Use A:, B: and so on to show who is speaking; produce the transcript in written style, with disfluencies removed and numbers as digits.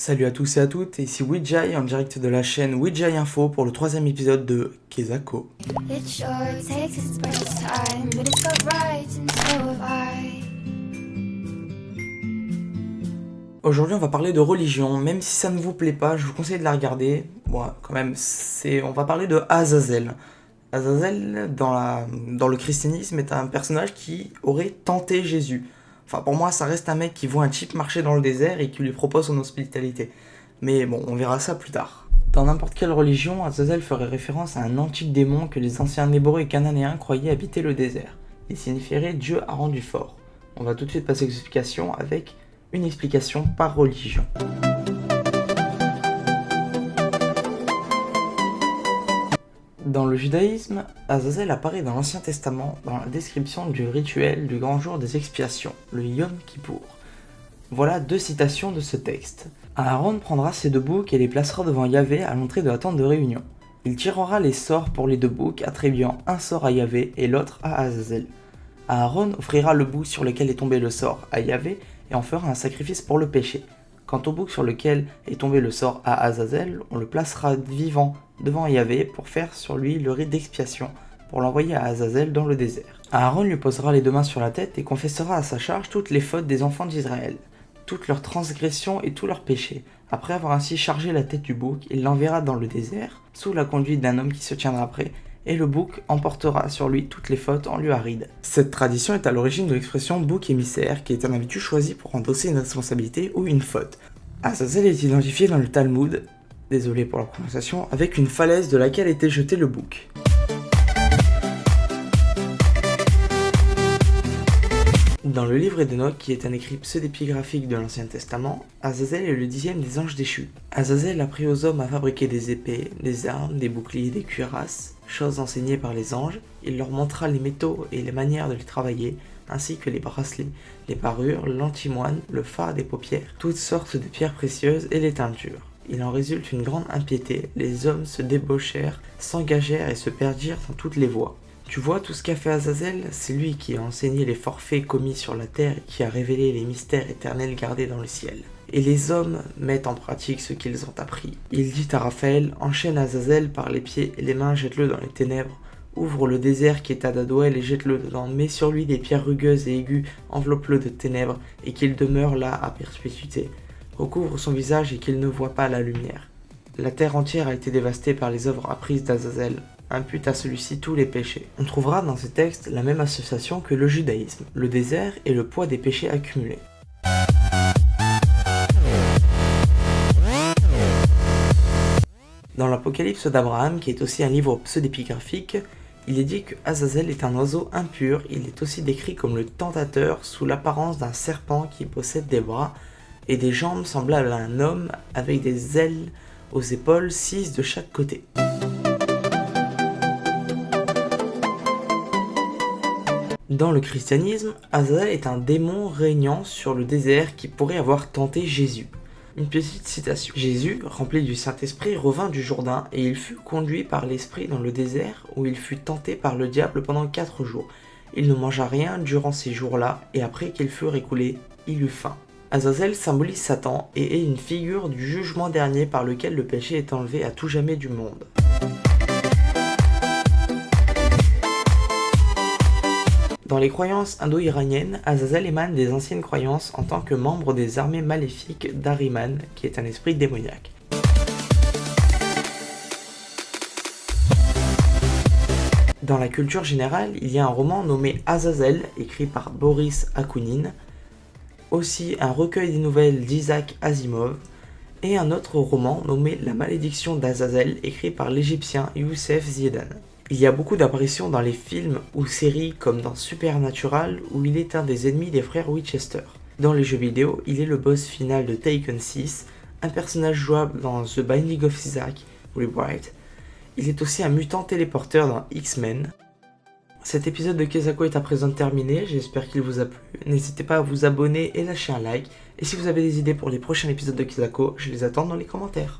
A: Salut à tous et à toutes, ici Wijai en direct de la chaîne Wijai Info pour le 3e épisode de Kezako. Aujourd'hui on va parler de religion, même si ça ne vous plaît pas, je vous conseille de la regarder. Bon, quand même, on va parler de Azazel. Azazel, dans le christianisme, est un personnage qui aurait tenté Jésus. Enfin, pour moi, ça reste un mec qui voit un type marcher dans le désert et qui lui propose son hospitalité. Mais bon, on verra ça plus tard. Dans n'importe quelle religion, Azazel ferait référence à un antique démon que les anciens Hébreux et Cananéens croyaient habiter le désert. Il signifierait Dieu a rendu fort. On va tout de suite passer aux explications avec une explication par religion. Dans le judaïsme, Azazel apparaît dans l'Ancien Testament dans la description du rituel du grand jour des expiations, le Yom Kippour. Voilà 2 citations de ce texte. Aaron prendra ses 2 boucs et les placera devant Yahvé à l'entrée de la tente de réunion. Il tirera les sorts pour les 2 boucs, attribuant un sort à Yahvé et l'autre à Azazel. Aaron offrira le bouc sur lequel est tombé le sort à Yahvé et en fera un sacrifice pour le péché. Quant au bouc sur lequel est tombé le sort à Azazel, on le placera vivant devant Yahvé pour faire sur lui le rite d'expiation, pour l'envoyer à Azazel dans le désert. Aaron lui posera les 2 mains sur la tête et confessera à sa charge toutes les fautes des enfants d'Israël, toutes leurs transgressions et tous leurs péchés. Après avoir ainsi chargé la tête du bouc, il l'enverra dans le désert, sous la conduite d'un homme qui se tiendra près, et le bouc emportera sur lui toutes les fautes en lieu aride. Cette tradition est à l'origine de l'expression bouc émissaire, qui est un habitu choisi pour endosser une responsabilité ou une faute. Azazel est identifié dans le Talmud, désolé pour la prononciation, avec une falaise de laquelle était jeté le bouc. Dans le livre d'Enoch, qui est un écrit pseudépigraphique de l'Ancien Testament, Azazel est le 10e des anges déchus. Azazel apprit aux hommes à fabriquer des épées, des armes, des boucliers, des cuirasses, choses enseignées par les anges. Il leur montra les métaux et les manières de les travailler, ainsi que les bracelets, les parures, l'antimoine, le fard des paupières, toutes sortes de pierres précieuses et les teintures. Il en résulte une grande impiété, les hommes se débauchèrent, s'engagèrent et se perdirent dans toutes les voies. Tu vois tout ce qu'a fait Azazel, c'est lui qui a enseigné les forfaits commis sur la terre et qui a révélé les mystères éternels gardés dans le ciel. Et les hommes mettent en pratique ce qu'ils ont appris. Il dit à Raphaël, enchaîne Azazel par les pieds et les mains, jette-le dans les ténèbres, ouvre le désert qui est à Dadouel et jette-le dedans, mets sur lui des pierres rugueuses et aiguës, enveloppe-le de ténèbres et qu'il demeure là à perpétuité. Recouvre son visage et qu'il ne voit pas la lumière. La terre entière a été dévastée par les œuvres apprises d'Azazel. Impute à celui-ci tous les péchés. On trouvera dans ces textes la même association que le judaïsme, le désert et le poids des péchés accumulés. Dans l'Apocalypse d'Abraham, qui est aussi un livre pseudépigraphique, il est dit que Azazel est un oiseau impur. Il est aussi décrit comme le tentateur sous l'apparence d'un serpent qui possède des bras et des jambes semblables à un homme avec des ailes aux épaules, 6 de chaque côté. Dans le christianisme, Azazel est un démon régnant sur le désert qui pourrait avoir tenté Jésus. Une petite citation. Jésus, rempli du Saint-Esprit, revint du Jourdain et il fut conduit par l'Esprit dans le désert où il fut tenté par le diable pendant 4 jours. Il ne mangea rien durant ces jours-là et après qu'ils furent écoulés, il eut faim. Azazel symbolise Satan et est une figure du jugement dernier par lequel le péché est enlevé à tout jamais du monde. Dans les croyances indo-iraniennes, Azazel émane des anciennes croyances en tant que membre des armées maléfiques d'Ahriman, qui est un esprit démoniaque. Dans la culture générale, il y a un roman nommé Azazel, écrit par Boris Akunin, aussi un recueil des nouvelles d'Isaac Asimov, et un autre roman nommé La malédiction d'Azazel, écrit par l'Égyptien Youssef Ziedan. Il y a beaucoup d'apparitions dans les films ou séries comme dans Supernatural où il est un des ennemis des frères Winchester. Dans les jeux vidéo, il est le boss final de Taken 6, un personnage jouable dans The Binding of Isaac Rebirth. Il est aussi un mutant téléporteur dans X-Men. Cet épisode de Kezako est à présent terminé, j'espère qu'il vous a plu. N'hésitez pas à vous abonner et lâcher un like. Et si vous avez des idées pour les prochains épisodes de Kezako, je les attends dans les commentaires.